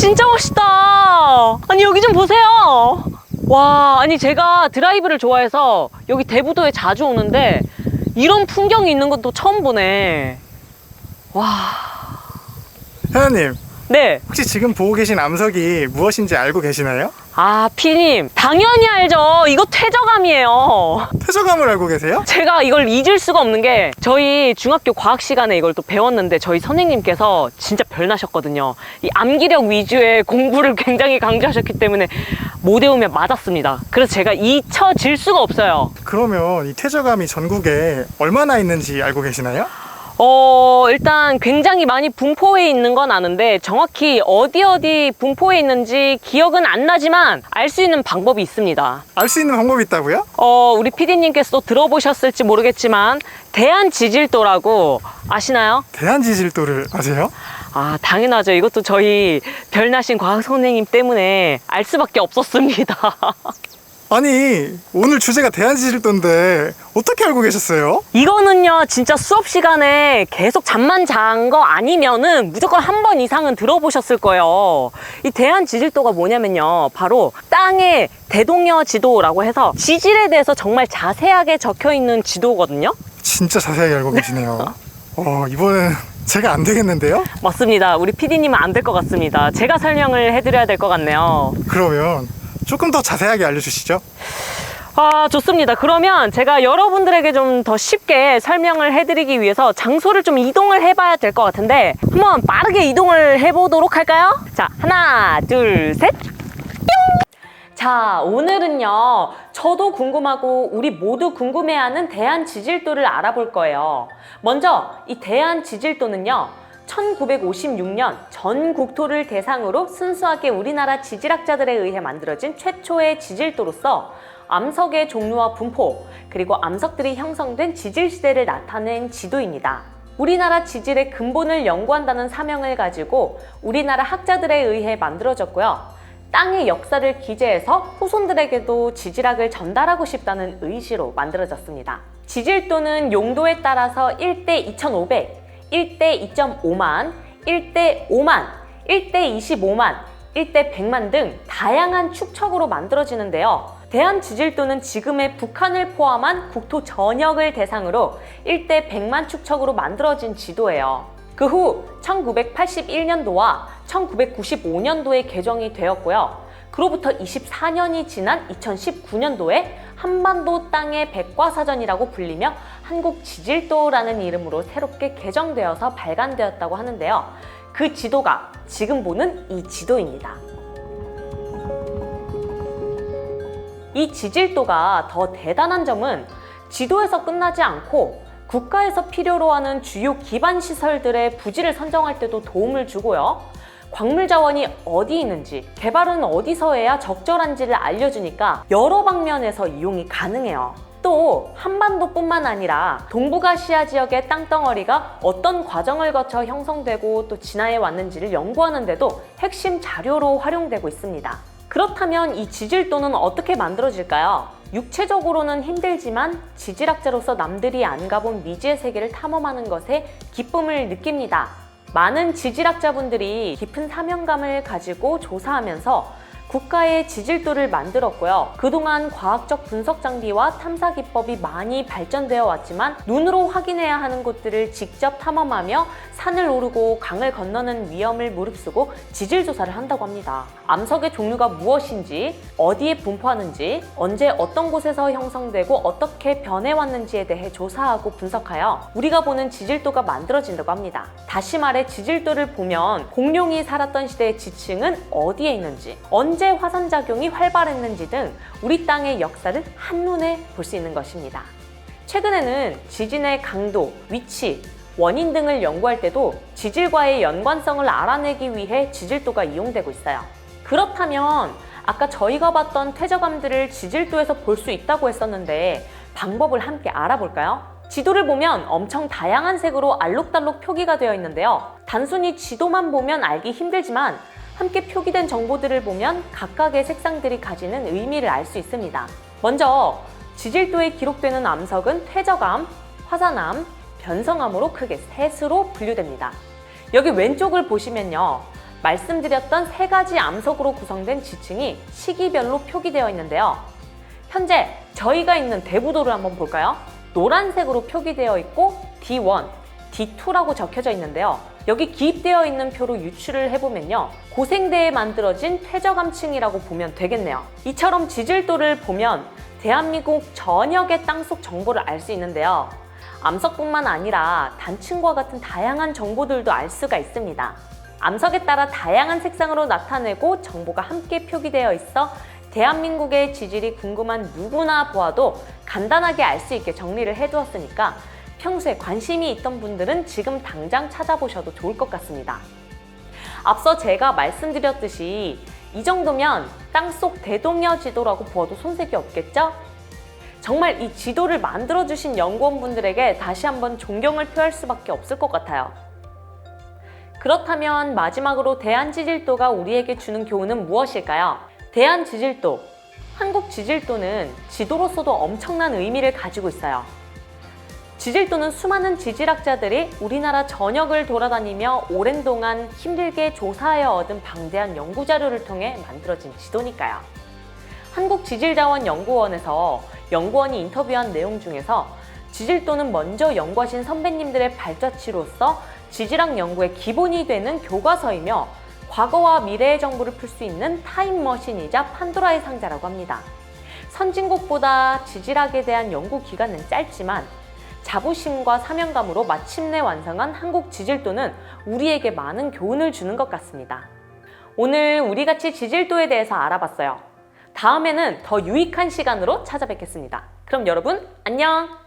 진짜 멋있다. 아니 여기 좀 보세요. 와, 아니 제가 드라이브를 좋아해서 여기 대부도에 자주 오는데 이런 풍경이 있는 것도 처음 보네. 와. 회원님, 네. 혹시 지금 보고 계신 암석이 무엇인지 알고 계시나요? 아, 피디님 당연히 알죠. 이거 퇴저감이에요. 퇴저감을 알고 계세요? 제가 이걸 잊을 수가 없는 게 저희 중학교 과학 시간에 이걸 또 배웠는데 저희 선생님께서 진짜 별나셨거든요. 이 암기력 위주의 공부를 굉장히 강조하셨기 때문에 못 외우면 맞았습니다. 그래서 제가 잊혀질 수가 없어요. 그러면 이 퇴저감이 전국에 얼마나 있는지 알고 계시나요? 일단 굉장히 많이 분포해 있는 건 아는데 정확히 어디 분포해 있는지 기억은 안 나지만 알 수 있는 방법이 있습니다. 알 수 있는 방법이 있다고요? 우리 PD님께서도 들어보셨을지 모르겠지만 대한지질도라고 아시나요? 대한지질도를 아세요? 아, 당연하죠. 이것도 저희 별나신 과학 선생님 때문에 알 수밖에 없었습니다. 아니, 오늘 주제가 대한지질도인데 어떻게 알고 계셨어요? 이거는요 진짜 수업 시간에 계속 잠만 잔 거 아니면은 무조건 한 번 이상은 들어보셨을 거예요. 이 대한지질도가 뭐냐면요, 바로 땅의 대동여 지도라고 해서 지질에 대해서 정말 자세하게 적혀 있는 지도거든요. 진짜 자세하게 알고 계시네요. 이번엔 제가 안 되겠는데요? 맞습니다. 우리 PD님은 안 될 것 같습니다. 제가 설명을 해드려야 될 것 같네요. 그러면 조금 더 자세하게 알려주시죠. 아, 좋습니다. 그러면 제가 여러분들에게 좀 더 쉽게 설명을 해드리기 위해서 장소를 좀 이동을 해봐야 될 것 같은데 한번 빠르게 이동을 해보도록 할까요? 자, 하나, 둘, 셋. 뿅! 자, 오늘은요 저도 궁금하고 우리 모두 궁금해하는 대한지질도를 알아볼 거예요. 먼저 이 대한지질도는요 1956년 전 국토를 대상으로 순수하게 우리나라 지질학자들에 의해 만들어진 최초의 지질도로서 암석의 종류와 분포, 그리고 암석들이 형성된 지질시대를 나타낸 지도입니다. 우리나라 지질의 근본을 연구한다는 사명을 가지고 우리나라 학자들에 의해 만들어졌고요. 땅의 역사를 기재해서 후손들에게도 지질학을 전달하고 싶다는 의지로 만들어졌습니다. 지질도는 용도에 따라서 1대 2500, 1대 2.5만, 1대 5만, 1대 25만, 1대 100만 등 다양한 축척으로 만들어지는데요. 대한지질도는 지금의 북한을 포함한 국토 전역을 대상으로 1대 100만 축척으로 만들어진 지도예요. 그 후 1981년도와 1995년도에 개정이 되었고요. 그로부터 24년이 지난 2019년도에 한반도 땅의 백과사전이라고 불리며 한국지질도라는 이름으로 새롭게 개정되어서 발간되었다고 하는데요. 그 지도가 지금 보는 이 지도입니다. 이 지질도가 더 대단한 점은 지도에서 끝나지 않고 국가에서 필요로 하는 주요 기반 시설들의 부지를 선정할 때도 도움을 주고요. 광물 자원이 어디 있는지, 개발은 어디서 해야 적절한지를 알려주니까 여러 방면에서 이용이 가능해요. 또 한반도뿐만 아니라 동북아시아 지역의 땅덩어리가 어떤 과정을 거쳐 형성되고 또 진화해 왔는지를 연구하는 데도 핵심 자료로 활용되고 있습니다. 그렇다면 이 지질도는 어떻게 만들어질까요? 육체적으로는 힘들지만 지질학자로서 남들이 안 가본 미지의 세계를 탐험하는 것에 기쁨을 느낍니다. 많은 지질학자분들이 깊은 사명감을 가지고 조사하면서 국가의 지질도를 만들었고요. 그동안 과학적 분석 장비와 탐사 기법이 많이 발전되어 왔지만 눈으로 확인해야 하는 곳들을 직접 탐험하며 산을 오르고 강을 건너는 위험을 무릅쓰고 지질 조사를 한다고 합니다. 암석의 종류가 무엇인지, 어디에 분포하는지, 언제 어떤 곳에서 형성되고 어떻게 변해왔는지에 대해 조사하고 분석하여 우리가 보는 지질도가 만들어진다고 합니다. 다시 말해 지질도를 보면 공룡이 살았던 시대의 지층은 어디에 있는지, 언제 화산작용이 활발했는지 등 우리 땅의 역사를 한눈에 볼 수 있는 것입니다. 최근에는 지진의 강도, 위치, 원인 등을 연구할 때도 지질과의 연관성을 알아내기 위해 지질도가 이용되고 있어요. 그렇다면 아까 저희가 봤던 퇴저감들을 지질도에서 볼 수 있다고 했었는데 방법을 함께 알아볼까요? 지도를 보면 엄청 다양한 색으로 알록달록 표기가 되어 있는데요. 단순히 지도만 보면 알기 힘들지만 함께 표기된 정보들을 보면 각각의 색상들이 가지는 의미를 알 수 있습니다. 먼저 지질도에 기록되는 암석은 퇴저감, 화산암, 변성암으로 크게 셋으로 분류됩니다. 여기 왼쪽을 보시면요. 말씀드렸던 3가지 암석으로 구성된 지층이 시기별로 표기되어 있는데요. 현재 저희가 있는 대부도를 한번 볼까요? 노란색으로 표기되어 있고 D1, D2라고 적혀져 있는데요. 여기 기입되어 있는 표로 유추를 해보면요. 고생대에 만들어진 퇴적암층이라고 보면 되겠네요. 이처럼 지질도를 보면 대한민국 전역의 땅속 정보를 알 수 있는데요. 암석뿐만 아니라 단층과 같은 다양한 정보들도 알 수가 있습니다. 암석에 따라 다양한 색상으로 나타내고 정보가 함께 표기되어 있어 대한민국의 지질이 궁금한 누구나 보아도 간단하게 알 수 있게 정리를 해두었으니까 평소에 관심이 있던 분들은 지금 당장 찾아보셔도 좋을 것 같습니다. 앞서 제가 말씀드렸듯이 이 정도면 땅속 대동여 지도라고 보아도 손색이 없겠죠? 정말 이 지도를 만들어주신 연구원분들에게 다시 한번 존경을 표할 수밖에 없을 것 같아요. 그렇다면 마지막으로 대한지질도가 우리에게 주는 교훈은 무엇일까요? 대한지질도, 한국지질도는 지도로서도 엄청난 의미를 가지고 있어요. 지질도는 수많은 지질학자들이 우리나라 전역을 돌아다니며 오랜 동안 힘들게 조사하여 얻은 방대한 연구자료를 통해 만들어진 지도니까요. 한국지질자원연구원에서 연구원이 인터뷰한 내용 중에서 지질도는 먼저 연구하신 선배님들의 발자취로서 지질학 연구의 기본이 되는 교과서이며 과거와 미래의 정보를 풀 수 있는 타임머신이자 판도라의 상자라고 합니다. 선진국보다 지질학에 대한 연구 기간은 짧지만 자부심과 사명감으로 마침내 완성한 한국 지질도는 우리에게 많은 교훈을 주는 것 같습니다. 오늘 우리같이 지질도에 대해서 알아봤어요. 다음에는 더 유익한 시간으로 찾아뵙겠습니다. 그럼 여러분 안녕!